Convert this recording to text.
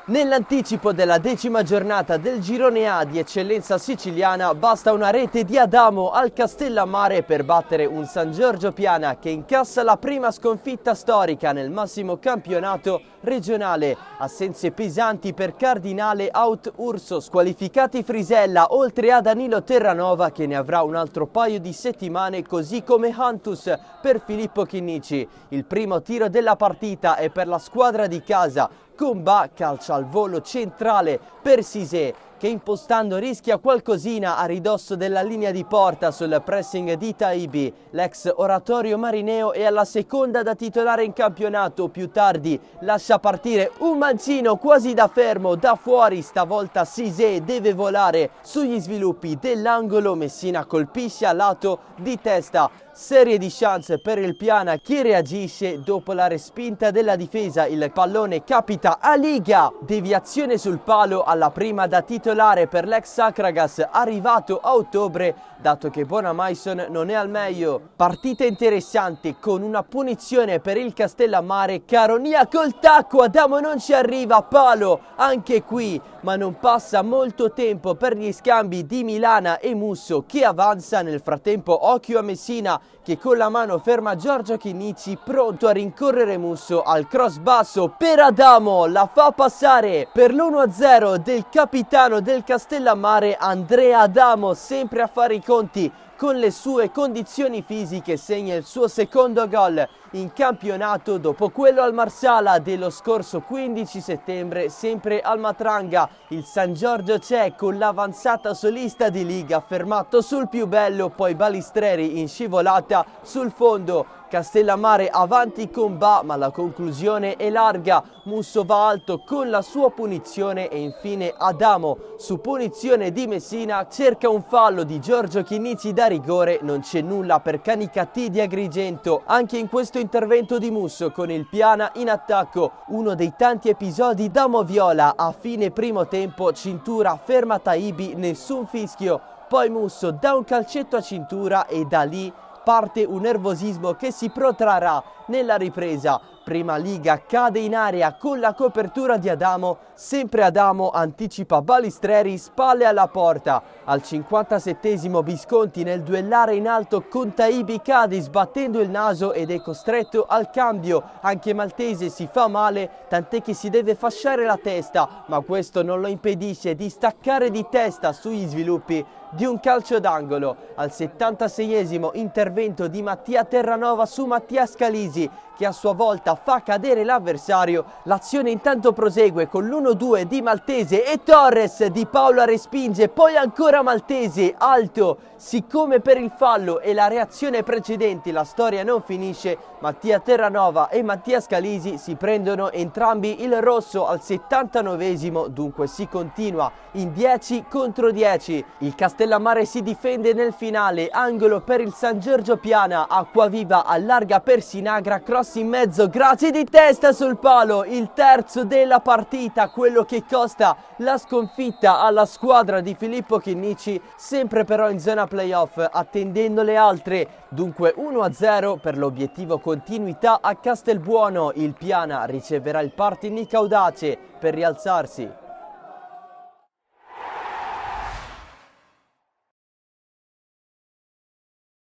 Nell'anticipo della 10ª giornata del girone A di eccellenza siciliana basta una rete di Adamo al Castellammare per battere un San Giorgio Piana che incassa la prima sconfitta storica nel massimo campionato regionale. Assenze pesanti per Cardinale, out Urso, squalificati Frisella oltre a Danilo Terranova che ne avrà un altro paio di settimane, così come Hantus per Filippo Chinnici. Il primo tiro della partita è per la squadra di casa. Comba calcia al volo centrale per Cissé che impostando rischia qualcosina a ridosso della linea di porta sul pressing di Taibi. L'ex oratorio marineo è alla seconda da titolare in campionato, più tardi lascia partire un mancino quasi da fermo, da fuori stavolta Cissé deve volare sugli sviluppi dell'angolo, Messina colpisce a lato di testa. Serie di chance per il Piana che reagisce dopo la respinta della difesa, il pallone capita a Liga, deviazione sul palo alla prima da titolare per l'ex Sacragas arrivato a ottobre, dato che Bonamaison non è al meglio. Partita interessante con una punizione per il Castellammare, Caronia col tacco, Adamo non ci arriva, palo anche qui, ma non passa molto tempo per gli scambi di Milana e Musso che avanza. Nel frattempo occhio a Messina che con la mano ferma Giorgio Chinnici, pronto a rincorrere Musso al cross basso per Adamo, la fa passare per l'1-0 del capitano del Castellammare Andrea Adamo, sempre a fare i conti con le sue condizioni fisiche, segna il suo secondo gol in campionato dopo quello al Marsala dello scorso 15 settembre, sempre al Matranga. Il San Giorgio c'è con l'avanzata solista di Liga, fermato sul più bello, poi Balistreri in scivolata sul fondo. Castellammare avanti con Ba, ma la conclusione è larga. Musso va alto con la sua punizione e infine Adamo su punizione di Messina cerca un fallo di Giorgio Chinnici da rigore, non c'è nulla per Canicattì di Agrigento. Anche in questo intervento di Musso con il Piana in attacco, uno dei tanti episodi da moviola. A fine primo tempo cintura ferma Taibi, nessun fischio, poi Musso dà un calcetto a cintura e da lì parte un nervosismo che si protrarrà nella ripresa. Prima Liga cade in area con la copertura di Adamo, sempre Adamo anticipa Balistreri, spalle alla porta. Al 57esimo Visconti nel duellare in alto con Taibi cade sbattendo il naso ed è costretto al cambio. Anche Maltese si fa male, tant'è che si deve fasciare la testa, ma questo non lo impedisce di staccare di testa sugli sviluppi di un calcio d'angolo. Al 76esimo intervento di Mattia Terranova su Mattia Scalisi che a sua volta fa cadere l'avversario. L'azione intanto prosegue con l'1-2 di Maltese e Torres Di Paola respinge, poi ancora Maltese alto. Siccome per il fallo e la reazione precedenti la storia non finisce, Mattia Terranova e Mattia Scalisi si prendono entrambi il rosso al 79esimo, dunque si continua in 10 contro 10. Il Castellammare si difende nel finale, angolo per il San Giorgio Piana, Acquaviva allarga per Sinagra, cross in mezzo, grazie di testa sul palo, il terzo della partita, quello che costa la sconfitta alla squadra di Filippo Chinnici, sempre però in zona playoff, attendendo le altre. Dunque 1-0 per l'obiettivo continuità a Castelbuono, il Piana riceverà il Partinic Audace per rialzarsi.